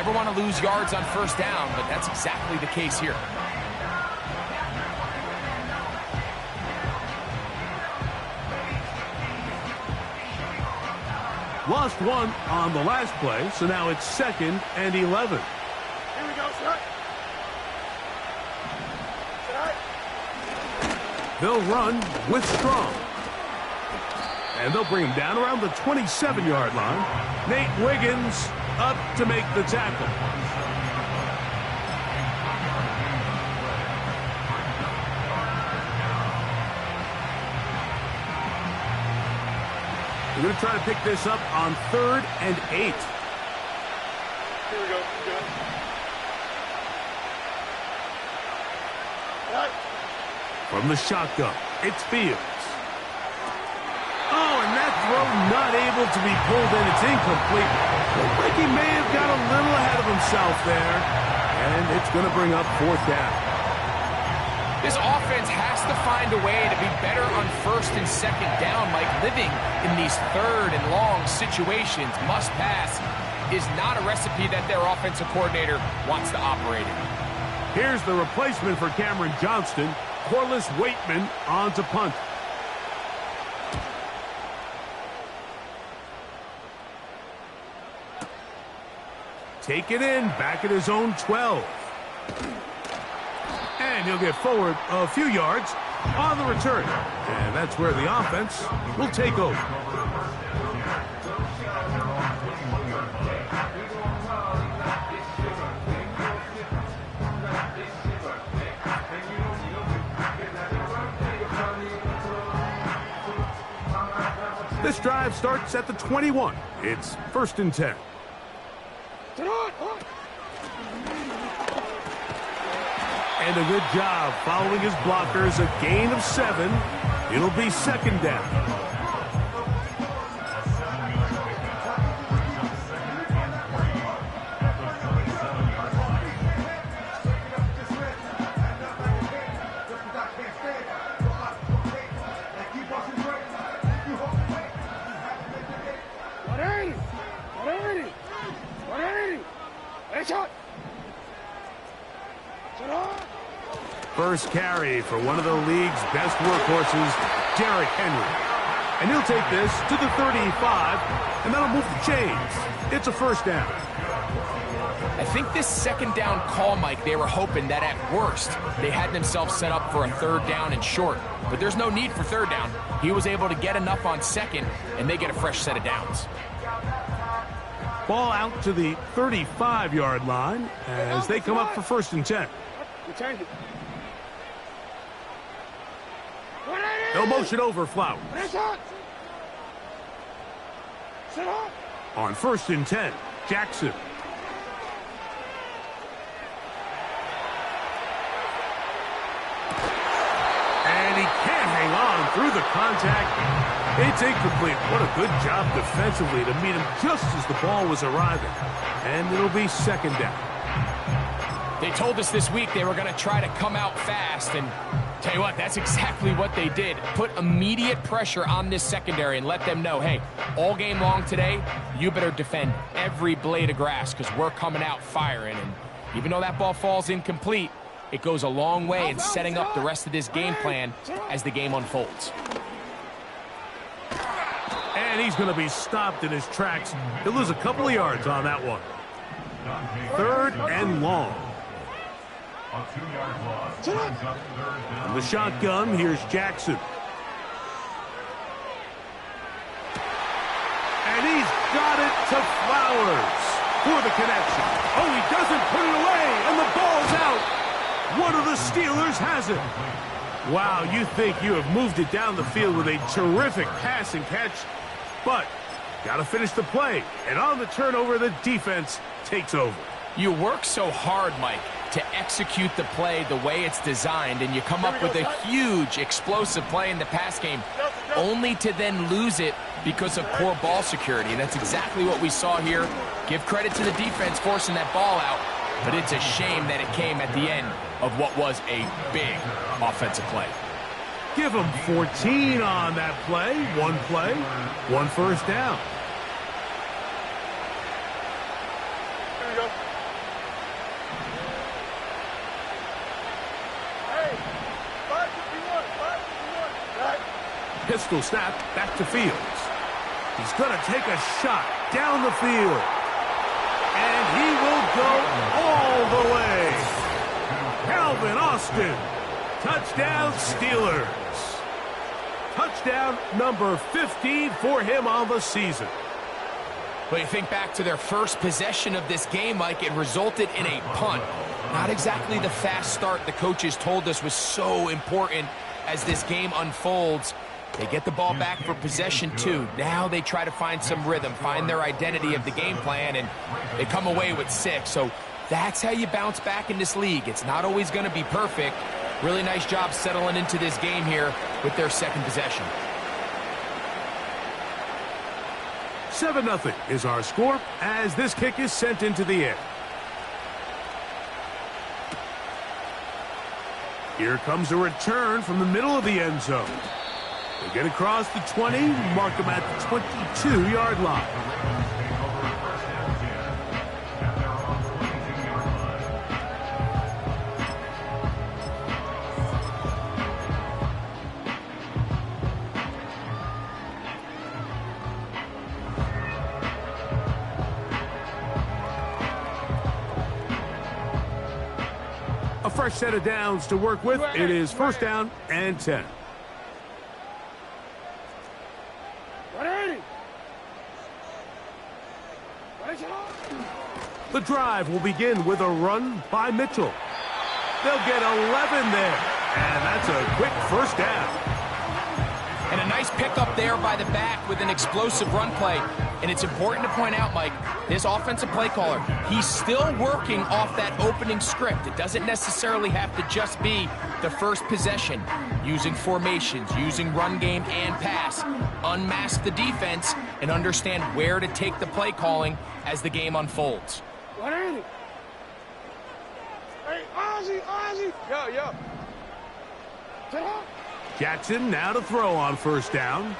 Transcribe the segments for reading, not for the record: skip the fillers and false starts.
never want to lose yards on first down, but that's exactly the case here. Lost one on the last play, so now it's 2nd and 11. Here we go, sir. They'll run with Strong. And they'll bring him down around the 27-yard line. Nate Wiggins up to make the tackle. We're going to try to pick this up on 3rd and 8. Here we go. From the shotgun, it's Fields. Oh, and that throw not able to be pulled in. It's incomplete. Looked like he may have got a little ahead of himself there. And it's going to bring up 4th down. This offense has to find a way to be better on 1st and 2nd down. Like living in these 3rd and long situations, must pass, is not a recipe that their offensive coordinator wants to operate in. Here's the replacement for Cameron Johnston. Corliss Waitman on to punt. Take it in, back at his own 12. And he'll get forward a few yards on the return. And that's where the offense will take over. This drive starts at the 21. It's 1st and 10. And a good job following his blockers. A gain of 7. It'll be 2nd down. First carry for one of the league's best workhorses, Derrick Henry. And he'll take this to the 35, and that'll move the chains. It's a 1st down. I think this 2nd down call, Mike, they were hoping that at worst they had themselves set up for a 3rd down and short. But there's no need for 3rd down. He was able to get enough on 2nd, and they get a fresh set of downs. Ball out to the 35-yard line as they come up for 1st and 10. They'll motion over Flowers. On 1st and 10, Jackson. And he can't hang on through the contact. It's incomplete. What a good job defensively to meet him just as the ball was arriving. And it'll be 2nd down. They told us this week they were going to try to come out fast, and tell you what, that's exactly what they did. Put immediate pressure on this secondary and let them know, hey, all game long today, you better defend every blade of grass because we're coming out firing. And even though that ball falls incomplete, it goes a long way in setting up the rest of this game plan as the game unfolds. And he's going to be stopped in his tracks. He'll lose a couple of yards on that one. 3rd and long. From the shotgun, here's Jackson. And he's got it to Flowers for the connection. Oh, he doesn't put it away, and the ball's out. One of the Steelers has it. Wow, you think you have moved it down the field with a terrific pass and catch, but got to finish the play. And on the turnover, the defense takes over. You work so hard, Mike, to execute the play the way it's designed, and you come up with a huge explosive play in the pass game, only to then lose it because of poor ball security. And that's exactly what we saw here. Give credit to the defense forcing that ball out, but it's a shame that it came at the end of what was a big offensive play. Give him 14 on that play, one 1st down. Pistol snap back to Fields. He's going to take a shot down the field. And he will go all the way. Calvin Austin. Touchdown, Steelers. Touchdown number 15 for him on the season. But you think back to their first possession of this game, Mike, it resulted in a punt. Not exactly the fast start the coaches told us was so important as this game unfolds. They get the ball back for possession 2. Now they try to find some rhythm, find their identity of the game plan, and they come away with 6. So that's how you bounce back in this league. It's not always going to be perfect. Really nice job settling into this game here with their second possession. 7-0 is our score as this kick is sent into the air. Here comes a return from the middle of the end zone. They get across the 20, mark them at the 22-yard line. A fresh set of downs to work with. It is first down and 10. The drive will begin with a run by Mitchell. They'll get 11 there, and that's a quick first down. And a nice pickup there by the back with an explosive run play. And it's important to point out, Mike, this offensive play caller, he's still working off that opening script. It doesn't necessarily have to just be the first possession. Using formations, using run game and pass. Unmask the defense and understand where to take the play calling as the game unfolds. What is it? Hey, Ozzy! Yo. Get up. Jackson now to throw on first down.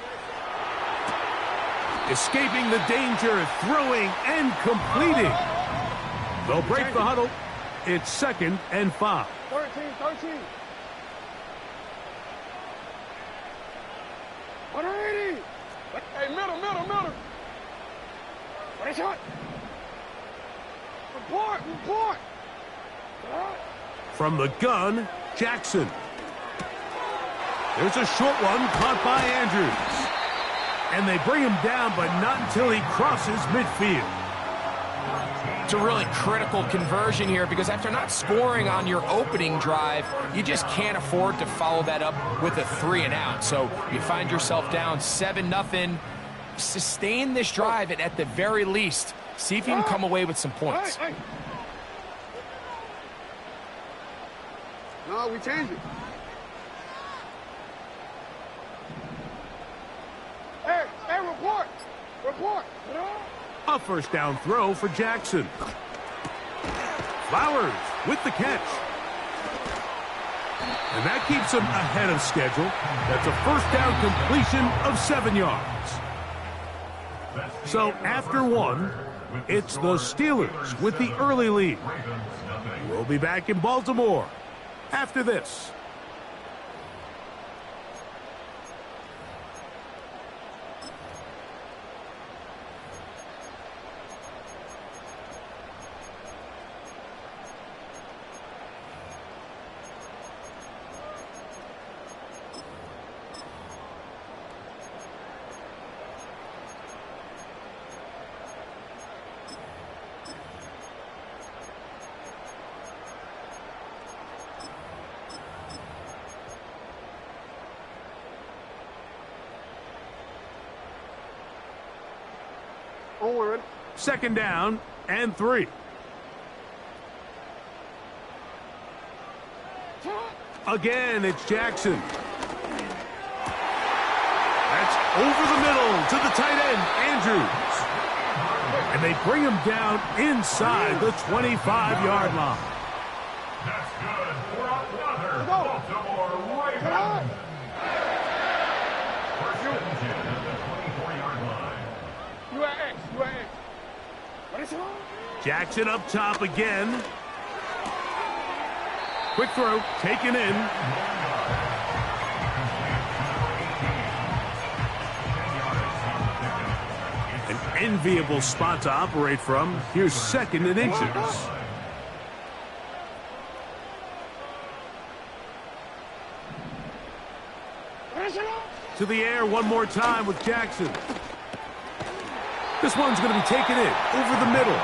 Escaping the danger, throwing and completing. They'll break the huddle. It's 2nd and 5. 13. 180. Hey, middle. What is it? Report. From the gun, Jackson. There's a short one caught by Andrews. And they bring him down, but not until he crosses midfield. It's a really critical conversion here because after not scoring on your opening drive, you just can't afford to follow that up with a 3-and-out. So you find yourself down 7-0. Sustain this drive and at the very least, see if you can come away with some points. Hey. No, we changed it. Hey, report. A first down throw for Jackson. Flowers with the catch. And that keeps him ahead of schedule. That's a first down completion of 7 yards. So after 1, it's the Steelers with the early lead. We'll be back in Baltimore after this. Second down and 3. Again, it's Jackson. That's over the middle to the tight end, Andrews. And they bring him down inside the 25-yard line. That's good for another Baltimore Ravens. First and 10 at the 24-yard line. You are X. What is it? Jackson up top again. Quick throw, taken in. Enviable spot to operate from. Here's second and inches. To the air one more time with Jackson. This one's going to be taken in over the middle.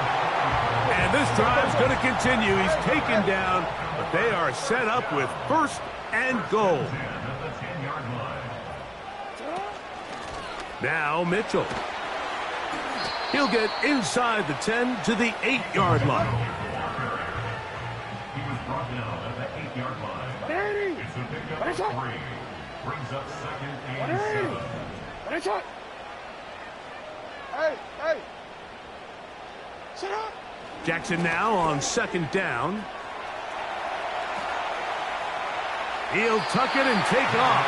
And this drive's going to continue. He's taken down, but they are set up with first and goal. Now Mitchell. He'll get inside the 10 to the 8-yard line. He was brought down at the 8-yard line. It's a pickup of 3. Brings up second and 7. Hey, hey. Sit up. Jackson now on second down. He'll tuck it and take off.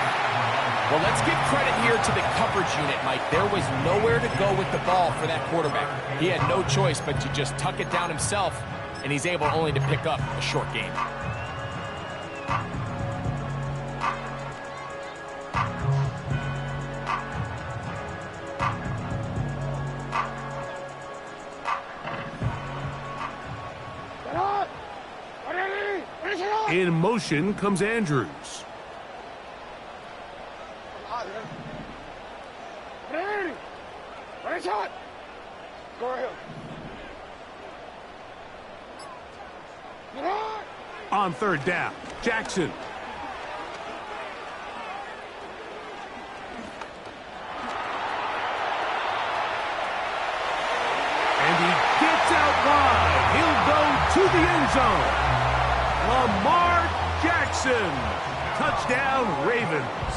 Well, let's give credit here to the coverage unit, Mike. There was nowhere to go with the ball for that quarterback. He had no choice but to just tuck it down himself, and he's able only to pick up a short gain. In motion comes Andrews. Go ahead. On third down, Jackson. And he gets out wide. He'll go to the end zone. Lamar Jackson. Touchdown, Ravens.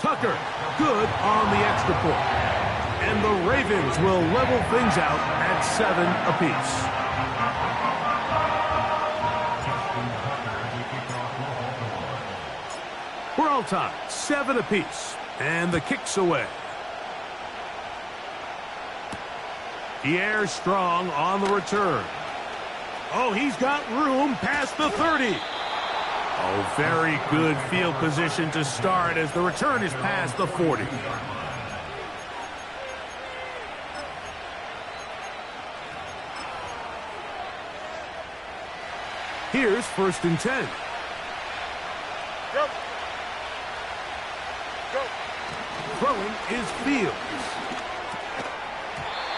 Tucker, good on the extra point. And the Ravens will level things out at 7 apiece. We're all tied, 7 apiece. And the kick's away. Pierre Strong on the return. Oh, he's got room past the 30. Oh, very good field position to start as the return is past the 40. Here's first and 10. Go. Go. Throwing is Fields.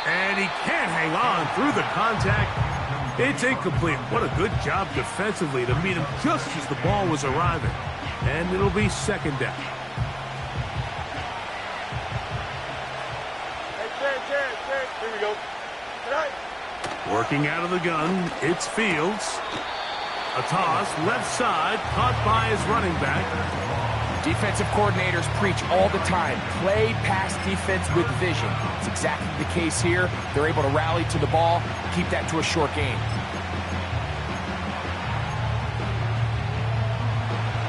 And he can't hang on through the contact. It's incomplete. What a good job defensively to meet him just as the ball was arriving. And it'll be second down. Hey, Jared. Here we go. Right. Working out of the gun, it's Fields. A toss, left side, caught by his running back. Defensive coordinators preach all the time, play pass defense with vision. It's exactly the case here. They're able to rally to the ball, keep that to a short gain.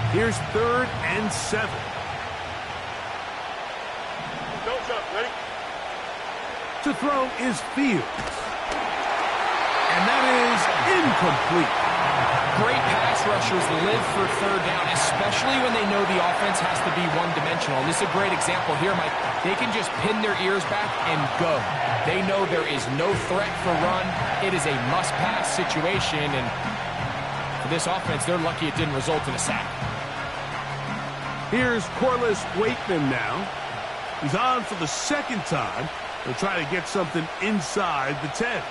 Here's third and 7. Don't jump. Ready? To throw is Fields. And that is incomplete. Great pass rushers live for third down, especially when they know the offense has to be one-dimensional. And this is a great example here, Mike. They can just pin their ears back and go. They know there is no threat for run. It is a must-pass situation, and for this offense, they're lucky it didn't result in a sack. Here's Corliss Wakeman now. He's on for the second time. He'll try to get something inside the 10.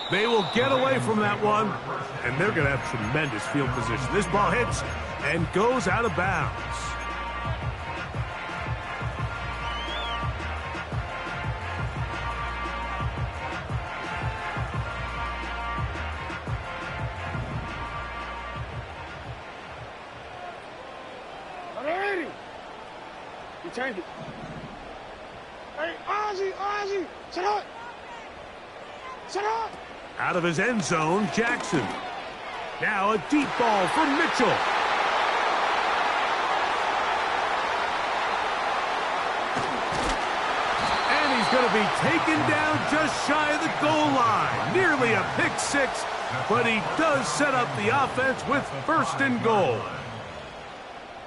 They will get away from that one, and they're going to have tremendous field position. This ball hits and goes out of bounds. Alrighty. You change it. Hey, Ozzy, sit up. Sit up. Out of his end zone, Jackson. Now a deep ball for Mitchell. And he's going to be taken down just shy of the goal line. Nearly a pick six, but he does set up the offense with first and goal.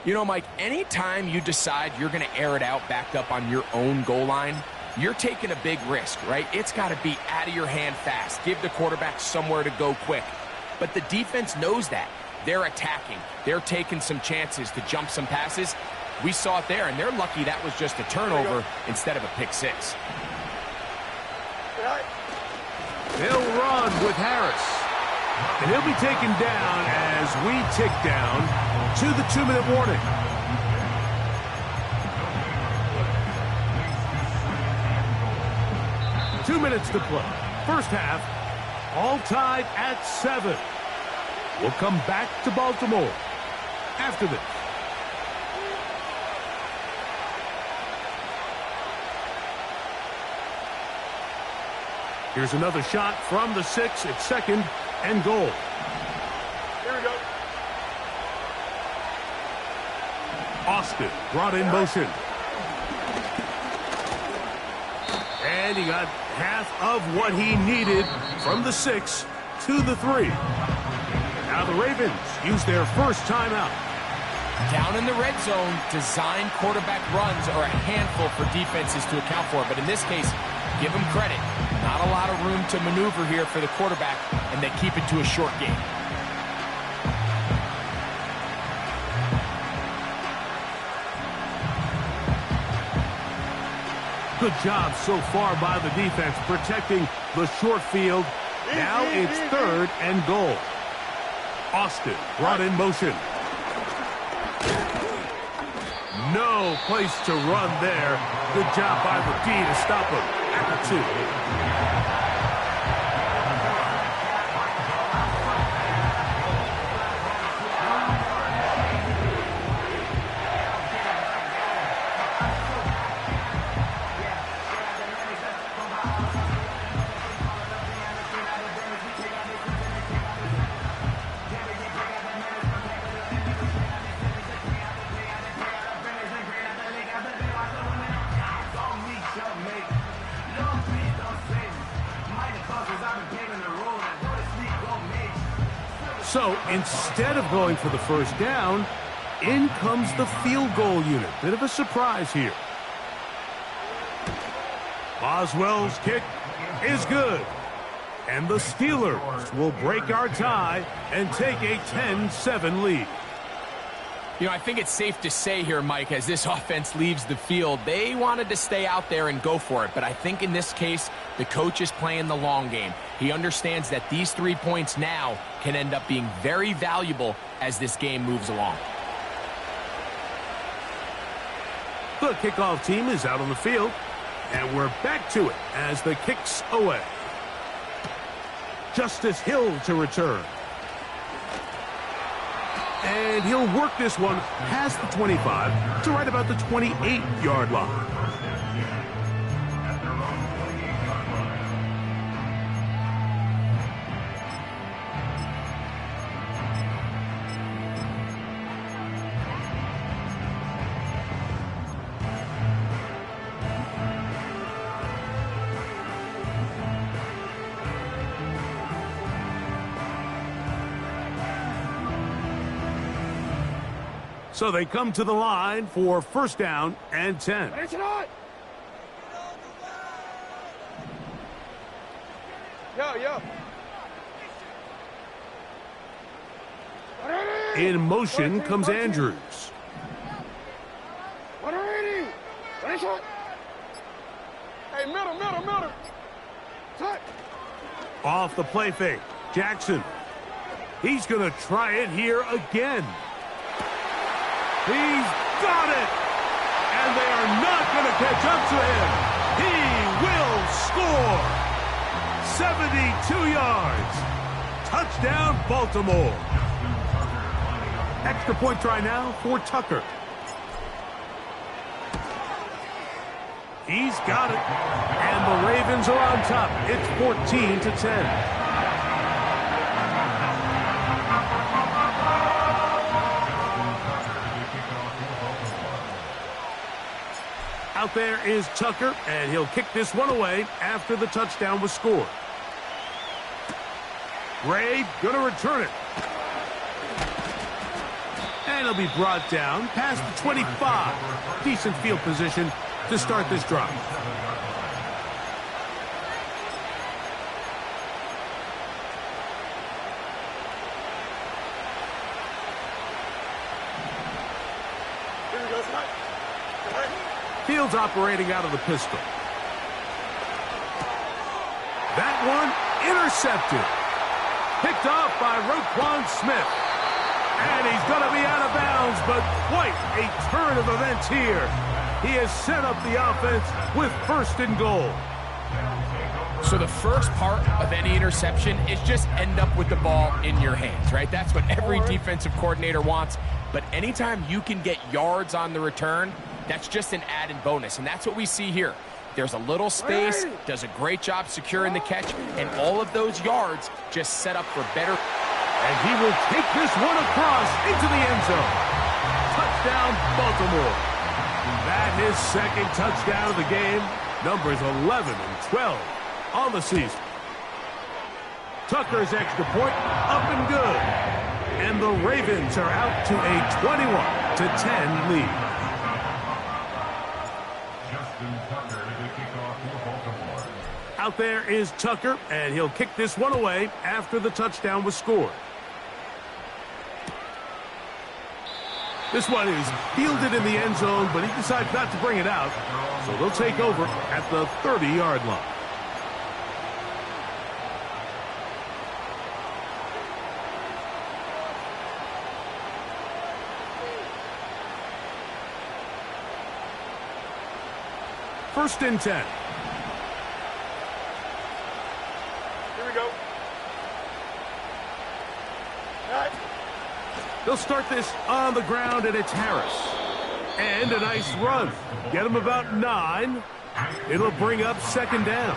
You know, Mike, anytime you decide you're going to air it out backed up on your own goal line, you're taking a big risk, right? It's got to be out of your hand fast. Give the quarterback somewhere to go quick. But the defense knows that. They're attacking. They're taking some chances to jump some passes. We saw it there, and they're lucky that was just a turnover instead of a pick six. They'll run with Harris. And he'll be taken down as we tick down to the 2-minute warning. Two minutes to play. First half, all tied at 7. We'll come back to Baltimore after this. Here's another shot from the 6 at second and goal. Here we go. Austin brought in motion. And he got half of what he needed from the 6 to the 3. Now the Ravens use their first timeout. Down in the red zone, design quarterback runs are a handful for defenses to account for. But in this case, give them credit. Not a lot of room to maneuver here for the quarterback, and they keep it to a short game. Good job so far by the defense protecting the short field. Now it's third and goal. Austin brought in motion. No place to run there. Good job by the D to stop him at the 2. So instead of going for the first down, in comes the field goal unit. Bit of a surprise here. Boswell's kick is good. And the Steelers will break our tie and take a 10-7 lead. You know, I think it's safe to say here, Mike, as this offense leaves the field, they wanted to stay out there and go for it. But I think in this case, the coach is playing the long game. He understands that these 3 points now can end up being very valuable as this game moves along. The kickoff team is out on the field, and we're back to it as the kick's away. Justice Hill to return. And he'll work this one past the 25 to right about the 28-yard line. So they come to the line for first down and 10. Yo. In motion comes Andrews. Hey, middle. Touch. Off the play fake. Jackson. He's going to try it here again. He's got it! And they are not going to catch up to him. He will score! 72 yards. Touchdown, Baltimore. Extra point try now for Tucker. He's got it. And the Ravens are on top. It's 14-10. Out there is Tucker, and he'll kick this one away after the touchdown was scored. Ray gonna return it. And he'll be brought down past the 25. Decent field position to start this drive. Fields operating out of the pistol. That one intercepted. Picked off by Roquan Smith. And he's going to be out of bounds, but quite a turn of events here. He has set up the offense with first and goal. So the first part of any interception is just end up with the ball in your hands, right? That's what every defensive coordinator wants. But anytime you can get yards on the return, that's just an added bonus, and that's what we see here. There's a little space, does a great job securing the catch, and all of those yards just set up for better. And he will take this one across into the end zone. Touchdown, Baltimore. That his second touchdown of the game. Numbers 11 and 12 on the season. Tucker's extra point up and good. And the Ravens are out to a 21-10 lead. Out there is Tucker, and he'll kick this one away after the touchdown was scored. This one is fielded in the end zone, but he decides not to bring it out, so they'll take over at the 30-yard line. First and 10. Here we go. Right. They'll start this on the ground, and it's Harris. And a nice run. Get him about 9. It'll bring up second down.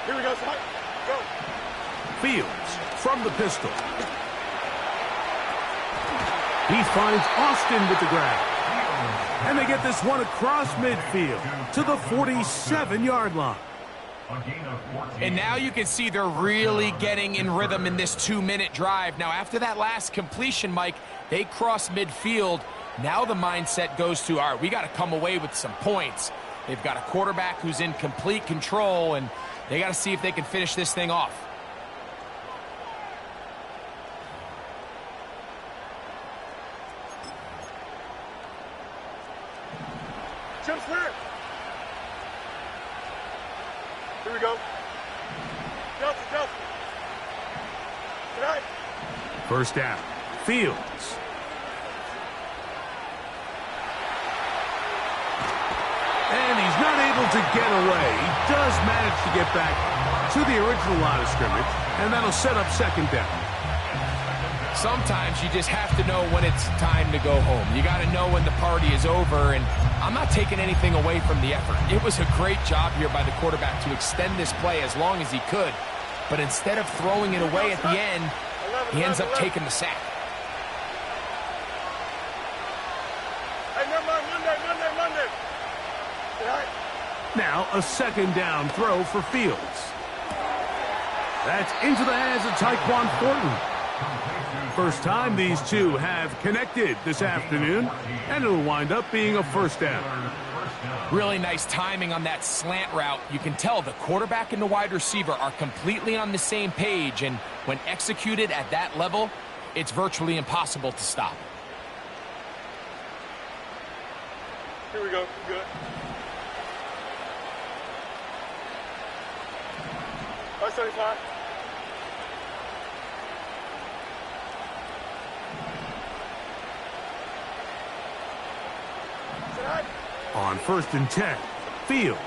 Here we go, son. Go. Fields from the pistol. He finds Austin with the grab. And they get this one across midfield to the 47-yard line. And now you can see they're really getting in rhythm in this 2-minute drive. Now, after that last completion, Mike, they cross midfield. Now the mindset goes to, all right, we got to come away with some points. They've got a quarterback who's in complete control, and they got to see if they can finish this thing off. Jump clear. Here we go. Delta, Delta. Tonight. First down. Fields. And he's not able to get away. He does manage to get back to the original line of scrimmage, and that'll set up second down. Sometimes you just have to know when it's time to go home. You got to know when the party is over, and I'm not taking anything away from the effort. It was a great job here by the quarterback to extend this play as long as he could, but instead of throwing it away at the end, he ends up taking the sack. Hey, Monday. Tonight. Now a second down throw for Fields. That's into the hands of Tyquan Thornton. First time these two have connected this afternoon, and it'll wind up being a first down. Really nice timing on that slant route. You can tell the quarterback and the wide receiver are completely on the same page, and when executed at that level, it's virtually impossible to stop. Here we go. Good. That's 35. Tonight. On first and 10, Fields.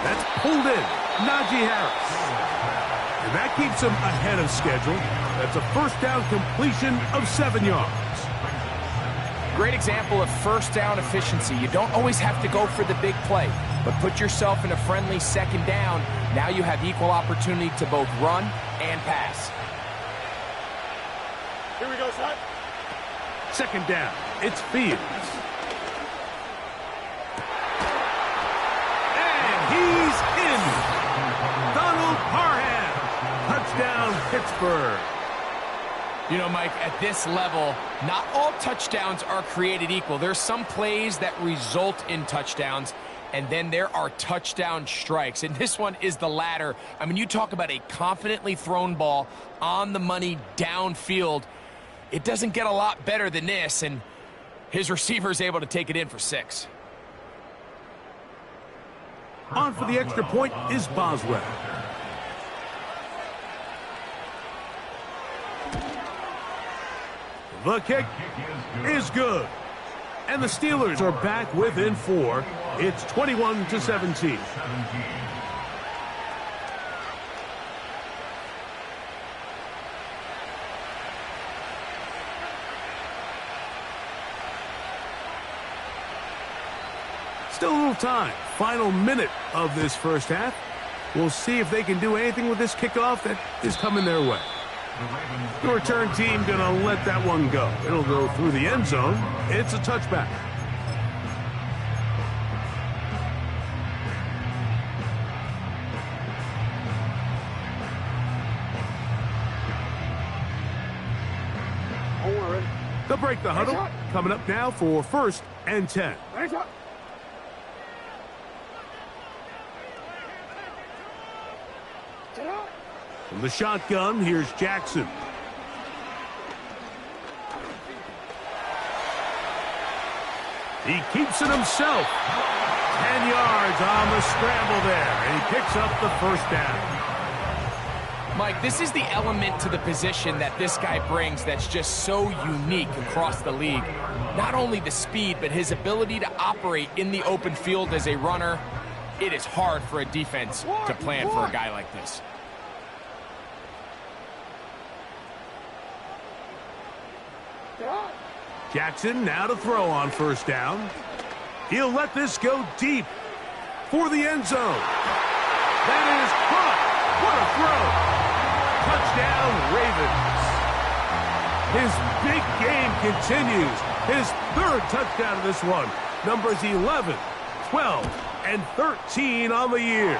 That's pulled in. Najee Harris. And that keeps him ahead of schedule. That's a first down completion of 7 yards. Great example of first down efficiency. You don't always have to go for the big play, but put yourself in a friendly second down. Now you have equal opportunity to both run and pass. Here we go, son. Second down. It's Fields. And he's in. Donald Parham. Touchdown, Pittsburgh. You know, Mike, at this level, not all touchdowns are created equal. There's some plays that result in touchdowns, and then there are touchdown strikes. And this one is the latter. I mean, you talk about a confidently thrown ball on the money downfield. It doesn't get a lot better than this, and his receiver is able to take it in for 6. On for the extra point is Boswell. The kick is good. And the Steelers are back within 4. It's 21-17. Still a little time. Final minute of this first half. We'll see if they can do anything with this kickoff that is coming their way. The return team going to let that one go. It'll go through the end zone. It's a touchback. They'll break the huddle. Coming up now for 1st and 10. From the shotgun, here's Jackson. He keeps it himself. 10 yards on the scramble there, and he picks up the first down. Mike, this is the element to the position that this guy brings that's just so unique across the league. Not only the speed, but his ability to operate in the open field as a runner. It is hard for a defense to plan for a guy like this. Jackson now to throw on first down. He'll let this go deep for the end zone. That is caught. What a throw. Touchdown, Ravens. His big game continues. His 3rd touchdown of this one. Numbers 11, 12, and 13 on the year.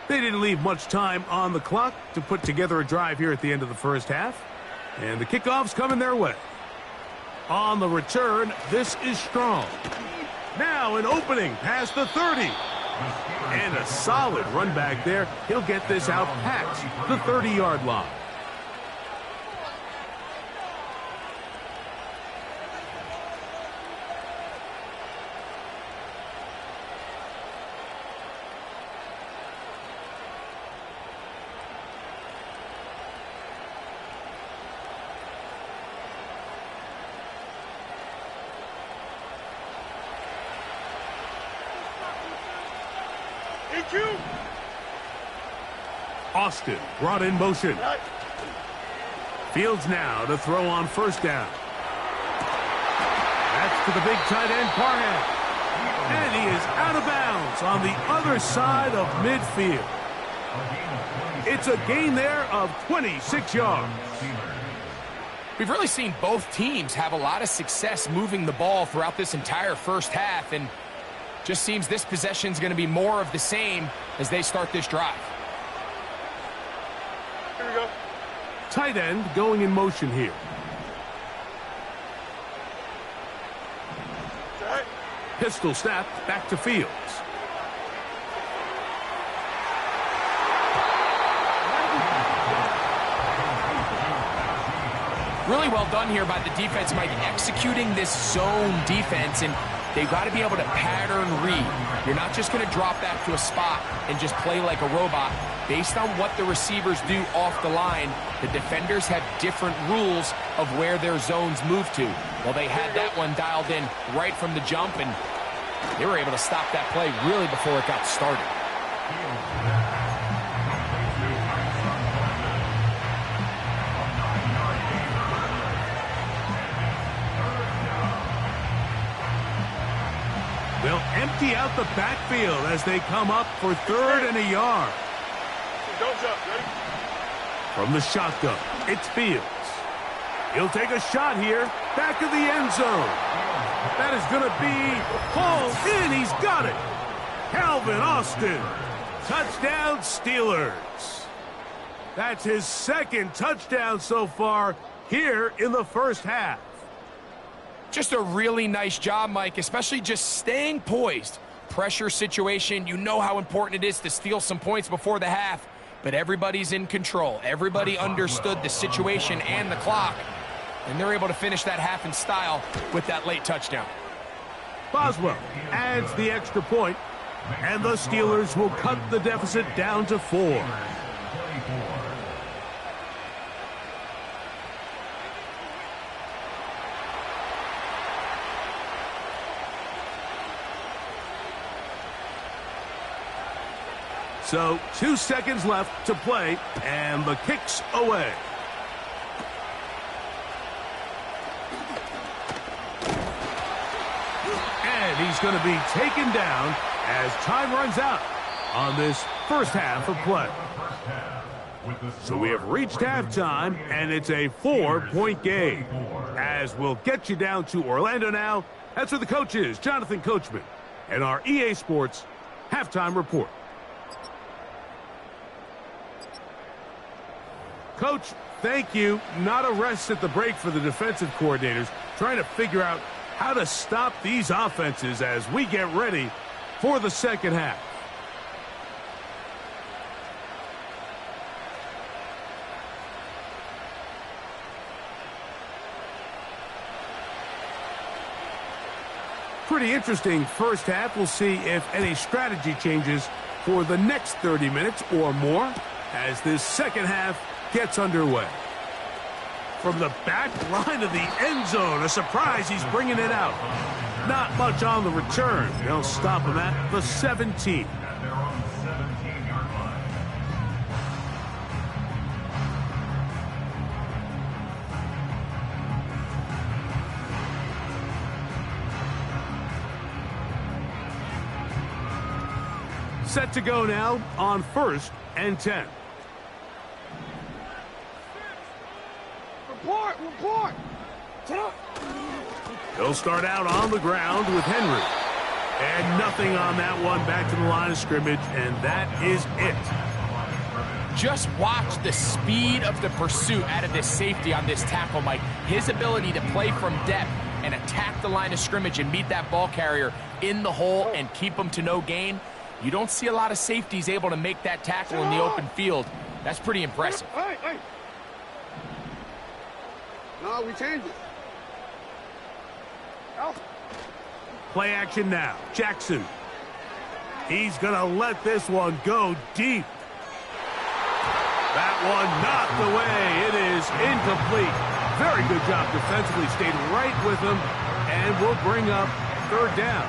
They didn't leave much time on the clock to put together a drive here at the end of the first half. And the kickoff's coming their way. On the return, this is Strong. Now an opening past the 30. And a solid run back there. He'll get this out past the 30-yard line. Austin brought in motion. Fields now to throw on first down. That's to the big tight end, Parham. And he is out of bounds on the other side of midfield. It's a gain there of 26 yards. We've really seen both teams have a lot of success moving the ball throughout this entire first half, and just seems this possession is going to be more of the same as they start this drive. Here we go. Tight end going in motion here. Right. Pistol snap back to Fields. Really well done here by the defense, Mike, executing this zone defense, and they've got to be able to pattern read. You're not just going to drop back to a spot and just play like a robot. Based on what the receivers do off the line, the defenders have different rules of where their zones move to. Well, they had that one dialed in right from the jump, and they were able to stop that play really before it got started. They'll empty out the backfield as they come up for 3rd and a yard. Don't jump, ready? From the shotgun, it's Fields. He'll take a shot here, back of the end zone. That is going to be hauled in. He's got it. Calvin Austin, touchdown Steelers. That's his 2nd touchdown so far here in the first half. Just a really nice job, Mike, especially just staying poised. Pressure situation, you know how important it is to steal some points before the half, but everybody's in control. Everybody understood the situation and the clock, and they're able to finish that half in style with that late touchdown. Boswell adds the extra point, and the Steelers will cut the deficit down to 4. So 2 seconds left to play, and the kick's away. And he's going to be taken down as time runs out on this first half of play. So we have reached halftime, and it's a 4-point game. As we'll get you down to Orlando now, that's where the coach is, Jonathan Coachman, and our EA Sports halftime report. Coach, thank you. Not a rest at the break for the defensive coordinators, trying to figure out how to stop these offenses as we get ready for the second half. Pretty interesting first half. We'll see if any strategy changes for the next 30 minutes or more as this second half gets underway. From the back line of the end zone, a surprise, he's bringing it out. Not much on the return. They'll stop him at the 17. Set to go now on 1st and 10. Report! They'll start out on the ground with Henry. And nothing on that one, back to the line of scrimmage, and that is it. Just watch the speed of the pursuit out of this safety on this tackle, Mike. His ability to play from depth and attack the line of scrimmage and meet that ball carrier in the hole and keep him to no gain. You don't see a lot of safeties able to make that tackle in the open field. That's pretty impressive. Hey. No, we changed it. Oh. Play action now. Jackson. He's going to let this one go deep. That one knocked away. It is incomplete. Very good job defensively. Stayed right with him. And we'll bring up 3rd down.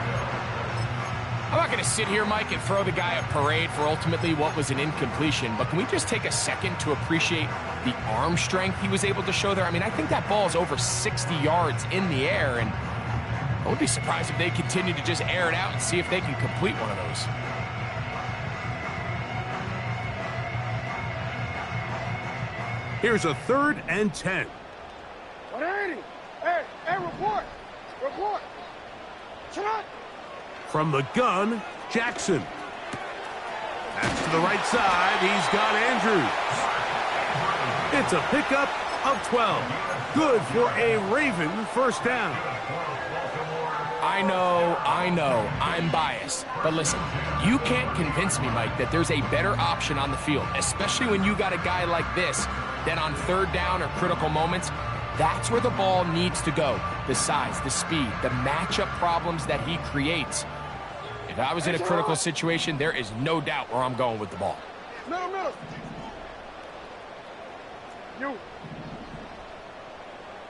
I'm not going to sit here, Mike, and throw the guy a parade for ultimately what was an incompletion, but can we just take a second to appreciate the arm strength he was able to show there? I mean, I think that ball is over 60 yards in the air, and I would be surprised if they continue to just air it out and see if they can complete one of those. Here's a 3rd and 10. 180. Hey, report. Shut up. From the gun, Jackson. That's to the right side. He's got Andrews. It's a pickup of 12. Good for a Raven first down. I know, I'm biased. But listen, you can't convince me, Mike, that there's a better option on the field, especially when you got a guy like this, that on 3rd down or critical moments, That's where the ball needs to go. The size, the speed, the matchup problems that he creates. If I was in a critical situation, there is no doubt where I'm going with the ball. Middle.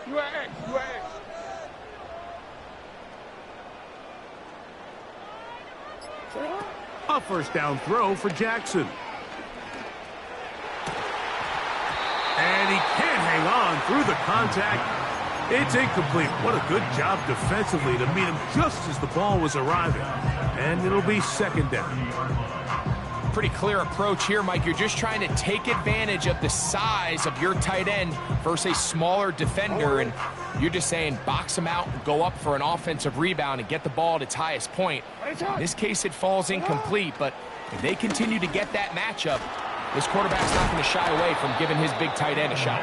You are X. A first down throw for Jackson. And he can't hang on through the contact. It's incomplete. What a good job defensively to meet him just as the ball was arriving. And it'll be second down. Pretty clear approach here, Mike. You're just trying to take advantage of the size of your tight end versus a smaller defender, and you're just saying box him out and go up for an offensive rebound and get the ball at its highest point. In this case, it falls incomplete, but if they continue to get that matchup, this quarterback's not going to shy away from giving his big tight end a shot.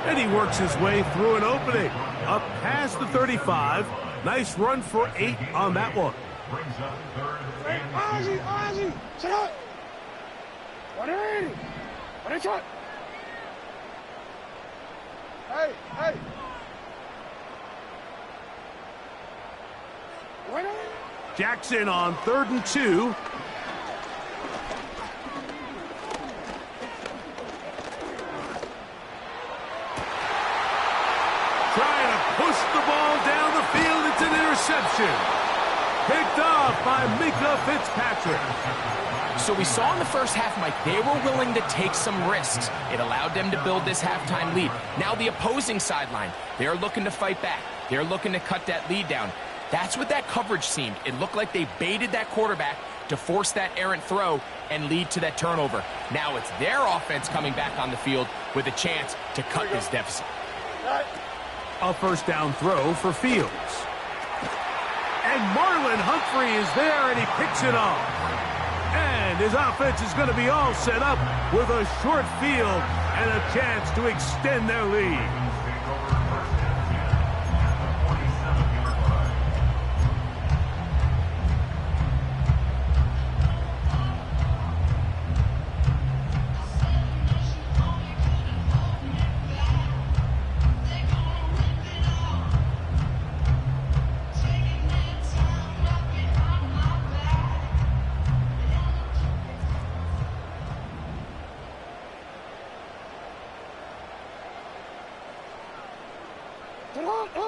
And he works his way through an opening. Up past the 35. Nice run for 8 on that one. Brings up third and Ozzy, sit up. 180. What is it? Hey. 180. Jackson on 3rd and 2. Trying to push the ball down the field. It's an interception. Picked off by Mika Fitzpatrick. So we saw in the first half, Mike, they were willing to take some risks. It allowed them to build this halftime lead. Now the opposing sideline, they're looking to fight back. They're looking to cut that lead down. That's what that coverage seemed. It looked like they baited that quarterback to force that errant throw and lead to that turnover. Now it's their offense coming back on the field with a chance to cut this deficit. A first down throw for Fields. And Marlon Humphrey is there, and he picks it off. And his offense is going to be all set up with a short field and a chance to extend their lead.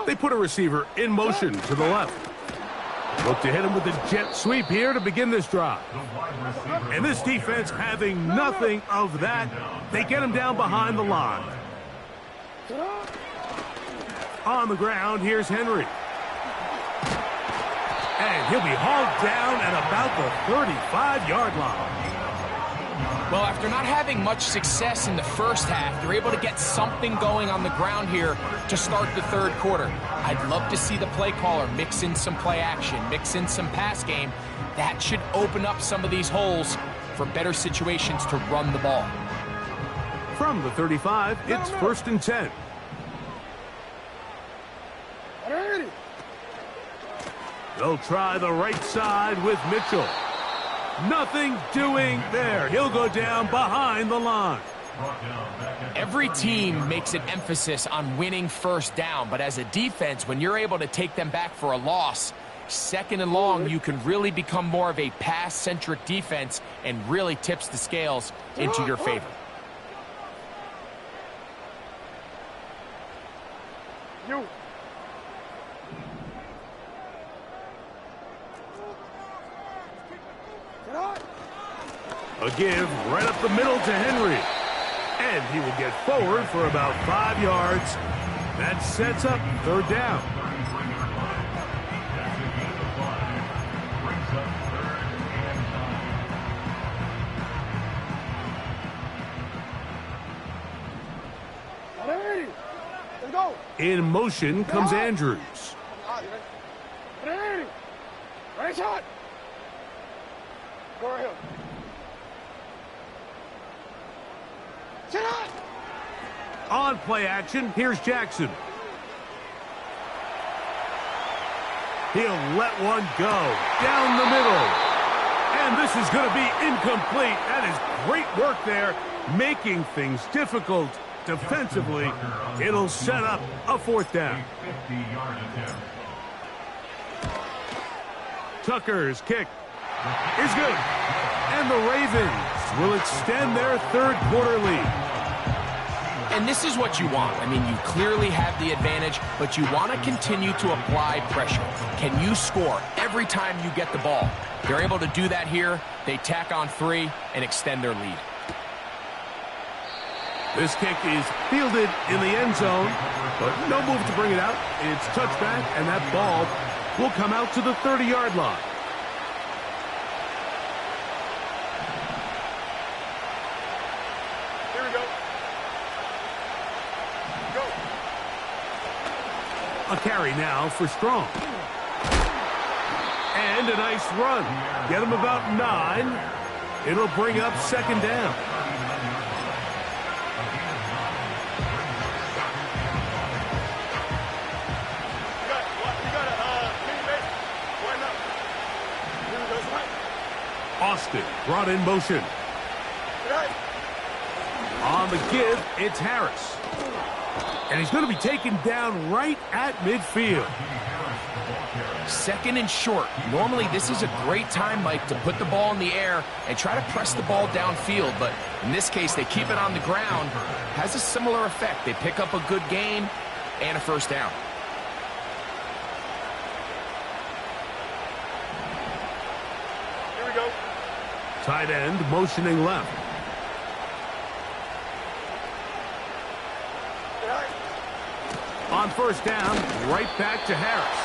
They put a receiver in motion to the left. Look to hit him with a jet sweep here to begin this drive. And this defense having nothing of that. They get him down behind the line. On the ground, here's Henry. And he'll be hauled down at about the 35-yard line. Well, after not having much success in the first half, they're able to get something going on the ground here to start the third quarter. I'd love to see the play caller mix in some play action, mix in some pass game. That should open up some of these holes for better situations to run the ball. From the 35, it's 1st and 10. They'll try the right side with Mitchell. Nothing doing there. He'll go down behind the line. Every team makes an emphasis on winning first down, but as a defense, when you're able to take them back for a loss, 2nd and long, you can really become more of a pass-centric defense and really tips the scales into your favor. A give right up the middle to Henry. And he will get forward for about 5 yards. That sets up 3rd down. In motion comes Andrews. Right shot. Go ahead. On play action, here's Jackson. He'll let one go down the middle. And this is going to be incomplete. That is great work there, making things difficult defensively, it'll set up a fourth down. 50-yard attempt. Tucker's kick is good. And the Ravens will extend their third quarter lead. And this is what you want. I mean, you clearly have the advantage, but you want to continue to apply pressure. Can you score every time you get the ball? They're able to do that here. They tack on 3 and extend their lead. This kick is fielded in the end zone, but no move to bring it out. It's touchback, and that ball will come out to the 30-yard line. Here we go. Go. A carry now for Strong. And a nice run. Get him about 9. It'll bring up second down. Austin brought in motion. On the give, it's Harris. And he's going to be taken down right at midfield. Second and short. Normally, this is a great time, Mike, to put the ball in the air and try to press the ball downfield. But in this case, they keep it on the ground. Has a similar effect. They pick up a good gain and a first down. Here we go. Tight end motioning left. On first down, right back to Harris.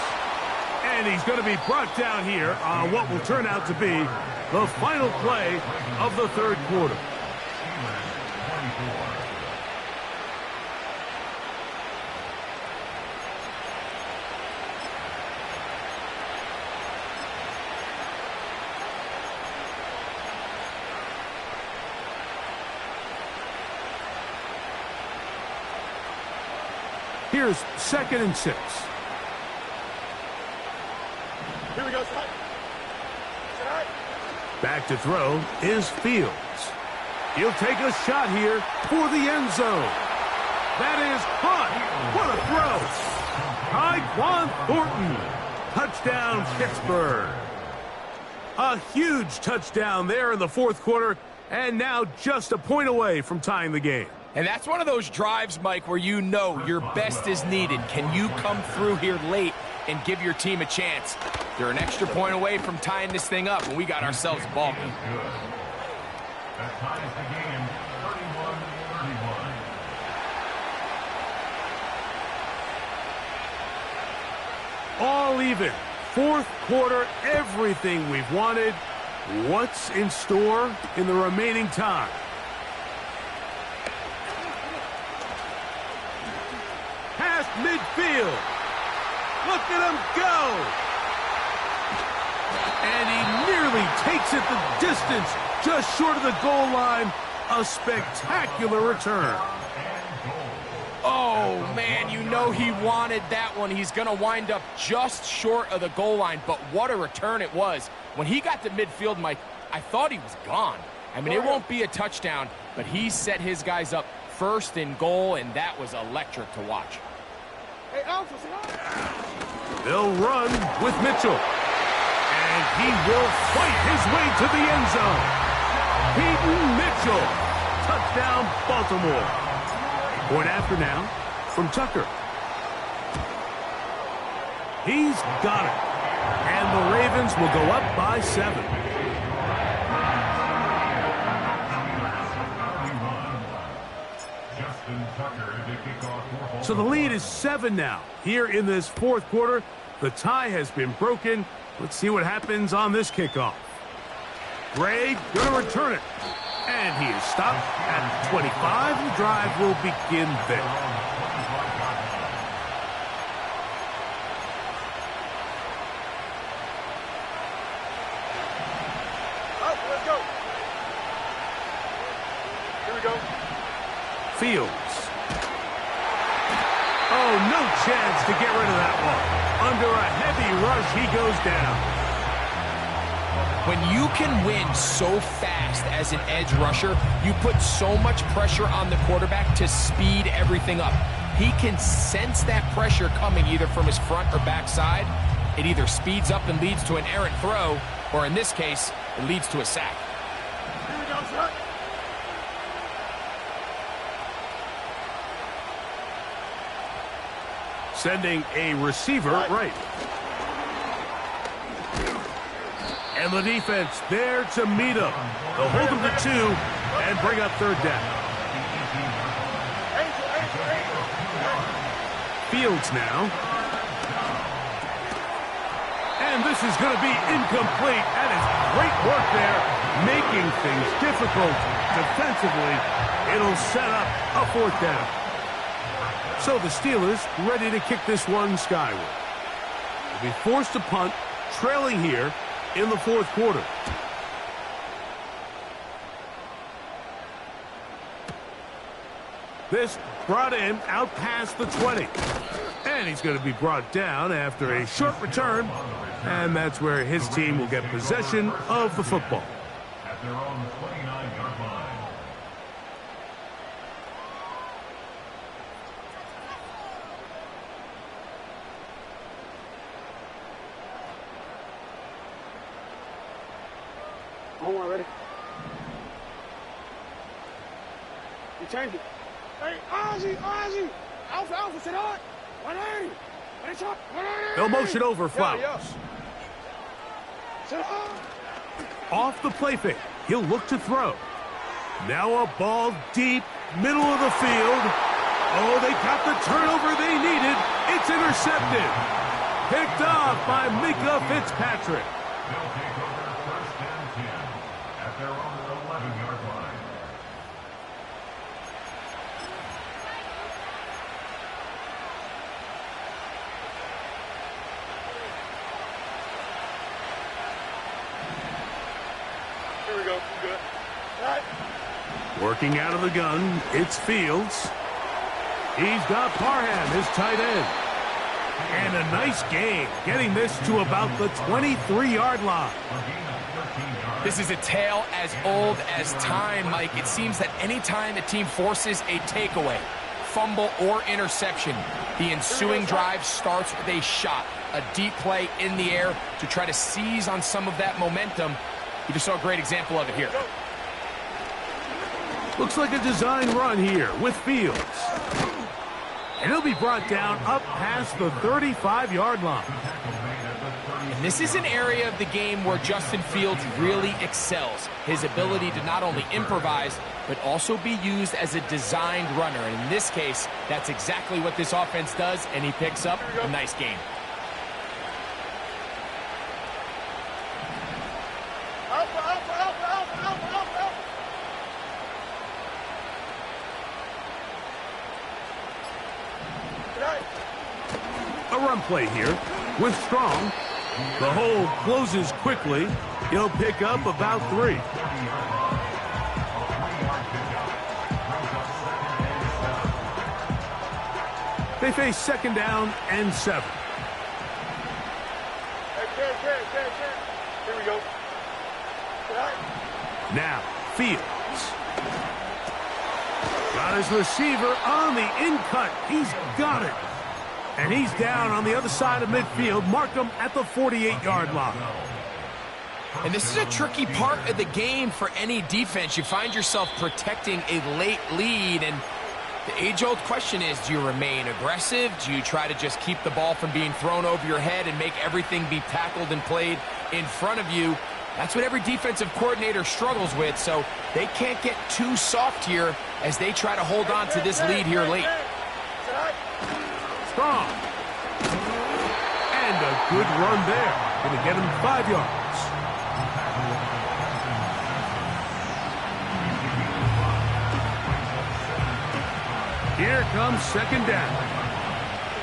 And he's going to be brought down here on what will turn out to be the final play of the third quarter. Here's 2nd and 6. Here we go. Back to throw is Fields. He'll take a shot here for the end zone. That is caught. What a throw. Tyquan Thornton. Touchdown, Pittsburgh. A huge touchdown there in the fourth quarter, and now just a point away from tying the game. And that's one of those drives, Mike, where you know your best is needed. Can you come through here late and give your team a chance? They're an extra point away from tying this thing up, and we got ourselves a ball game. That ties the game 31-31. All even. Fourth quarter, everything we've wanted. What's in store in the remaining time? Past midfield. Look at him go. And he nearly takes it the distance, just short of the goal line. A spectacular return. Oh, man, you know he wanted that one. He's going to wind up just short of the goal line, but what a return it was. When he got to midfield, Mike, I thought he was gone. I mean, it won't be a touchdown, but he set his guys up first and goal, and that was electric to watch. Hey, Alpha, say hi. They'll run with Mitchell. And he will fight his way to the end zone. Peyton Mitchell. Touchdown, Baltimore. Point after now from Tucker. He's got it. And the Ravens will go up by 7. So the lead is 7 now. Here in this fourth quarter, the tie has been broken. Let's see what happens on this kickoff. Gray going to return it. And he is stopped at 25. The drive will begin there. Let's go. Here we go. Fields. Oh, no chance to get rid of that one. Under a heavy rush, he goes down. When you can win so fast as an edge rusher, you put so much pressure on the quarterback to speed everything up. He can sense that pressure coming either from his front or back side. It either speeds up and leads to an errant throw, or in this case, it leads to a sack. Here we go, son. Sending a receiver right. And the defense there to meet him. They'll hold him to 2 and bring up third down. Fields now. And this is going to be incomplete. That is great work there, making things difficult defensively. It'll set up a fourth down. So the Steelers ready to kick this one skyward. They'll be forced to punt, trailing here in the fourth quarter. This brought in out past the 20. And he's going to be brought down after a short return. And that's where his team will get possession of the football. At their own 29-yard line. Home run, ready? You change it. Hey, Ozzy! Alpha, sit on! 180! Ready, chop! 180! They'll motion over Flowers. Sit on! Off the play fake. He'll look to throw. Now a ball deep, middle of the field. Oh, they got the turnover they needed. It's intercepted. Picked off by Mika Fitzpatrick. They'll take over first and 10 at their own 11-yard line. Here we go. Good. All right. Working out of the gun, it's Fields. He's got Parham, his tight end. And a nice gain, getting this to about the 23-yard line. This is a tale as old as time, Mike. It seems that any time a team forces a takeaway, fumble, or interception, the ensuing drive starts with a shot, a deep play in the air to try to seize on some of that momentum. You just saw a great example of it here. Looks like a design run here with Fields. And he'll be brought down up past the 35-yard line. And this is an area of the game where Justin Fields really excels. His ability to not only improvise, but also be used as a designed runner. And in this case, that's exactly what this offense does, and he picks up a nice gain. A run play here with Strong. The hole closes quickly. He'll pick up about 3. They face second down and 7. Here we go. Now, Fields. Got his receiver on the in-cut. He's got it. And he's down on the other side of midfield. Mark him at the 48-yard line. And this is a tricky part of the game for any defense. You find yourself protecting a late lead, and the age-old question is, do you remain aggressive? Do you try to just keep the ball from being thrown over your head and make everything be tackled and played in front of you? That's what every defensive coordinator struggles with, so they can't get too soft here as they try to hold on to this lead here late. Strong. And a good run there. Going to get him 5 yards. Here comes second down.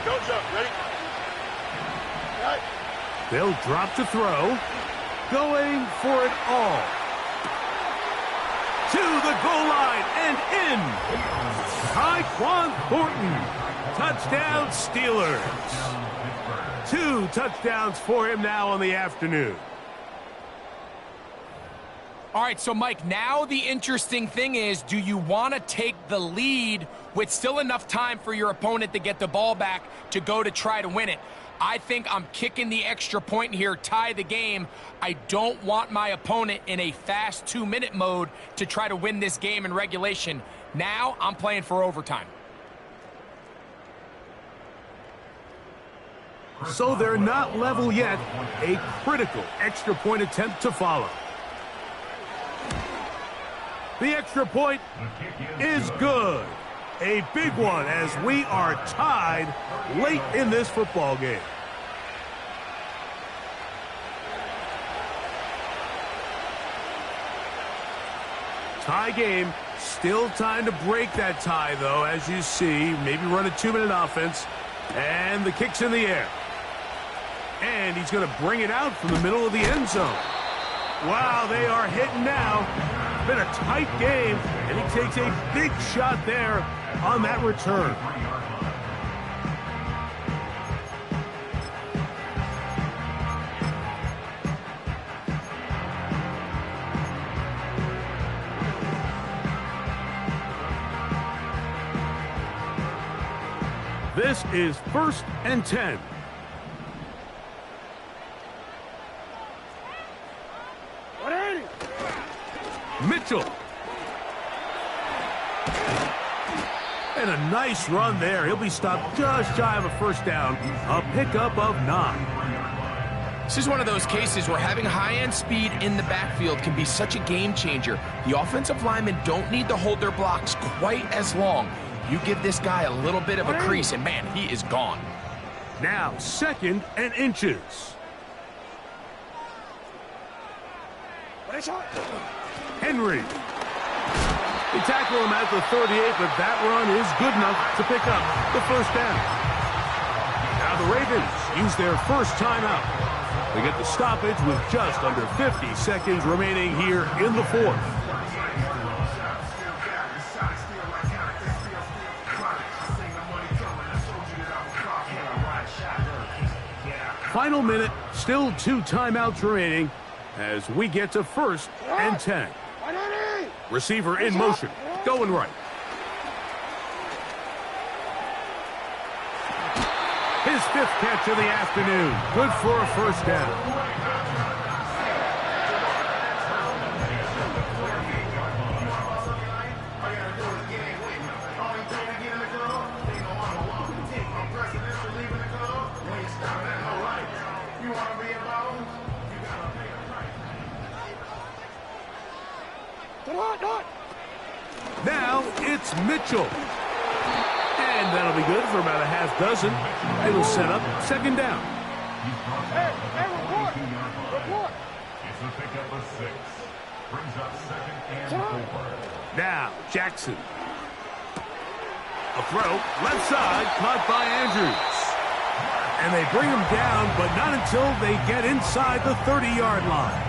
Go, jump. Ready? Right. They'll drop to throw. Going for it all. To the goal line and in. Tyquan Thornton. Touchdown, Steelers. 2 touchdowns for him now on the afternoon. All right, so Mike, now the interesting thing is, do you want to take the lead with still enough time for your opponent to get the ball back to go to try to win it? I think I'm kicking the extra point here, tie the game. I don't want my opponent in a fast 2-minute mode to try to win this game in regulation. Now I'm playing for overtime. So they're not level yet. A critical extra point attempt to follow. The extra point is good. A big one as we are tied late in this football game. Tie game. Still time to break that tie, though, as you see. Maybe run a 2-minute offense. And the kick's in the air. And he's going to bring it out from the middle of the end zone. Wow, they are hitting now. Been a tight game, and he takes a big shot there on that return. This is 1st and 10. Mitchell. And a nice run there. He'll be stopped just shy of a first down. A pickup of 9. This is one of those cases where having high-end speed in the backfield can be such a game changer. The offensive linemen don't need to hold their blocks quite as long. You give this guy a little bit of a crease, and man, he is gone. Now 2nd and inches. Henry. They tackle him at the 38, but that run is good enough to pick up the first down. Now the Ravens use their first timeout. They get the stoppage with just under 50 seconds remaining here in the 4th. Final minute, still 2 timeouts remaining as we get to 1st and 10. Receiver in motion, going right. His 5th catch of the afternoon, good for a first down. Now it's Mitchell. And that'll be good for about a half dozen. It'll set up 2nd down. Hey, report. It's a pickup of 6. Brings up 2nd and 4. Now Jackson. A throw, left side, caught by Andrews. And they bring him down, but not until they get inside the 30-yard line.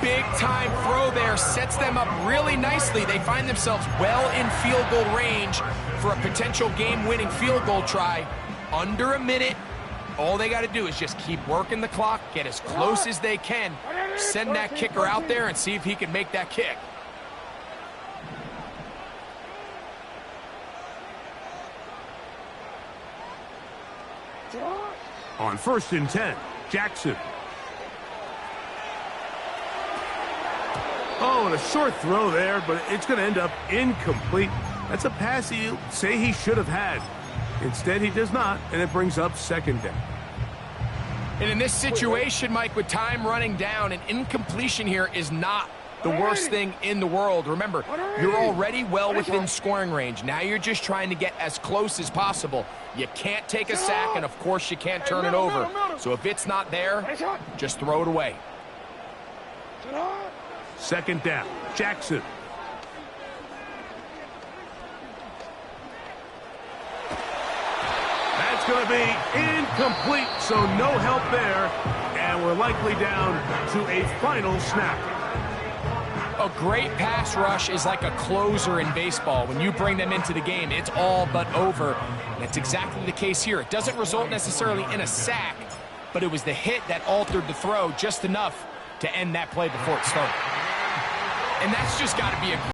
Big-time throw there, sets them up really nicely. They find themselves well in field goal range for a potential game-winning field goal try. Under a minute, all they got to do is just keep working the clock, get as close as they can, send that kicker out there and see if he can make that kick. On 1st and 10, Jackson. Oh, and a short throw there, but it's going to end up incomplete. That's a pass he'll say he should have had. Instead, he does not, and it brings up 2nd down. And in this situation, Mike, with time running down, an incompletion here is not the worst thing in the world. Remember, you're already well within scoring range. Now you're just trying to get as close as possible. You can't take a sack, and of course you can't turn it over. So if it's not there, just throw it away. 2nd down, Jackson. That's going to be incomplete, so no help there. And we're likely down to a final snap. A great pass rush is like a closer in baseball. When you bring them into the game, it's all but over. And that's exactly the case here. It doesn't result necessarily in a sack, but it was the hit that altered the throw just enough to end that play before it started. And that's just got to be a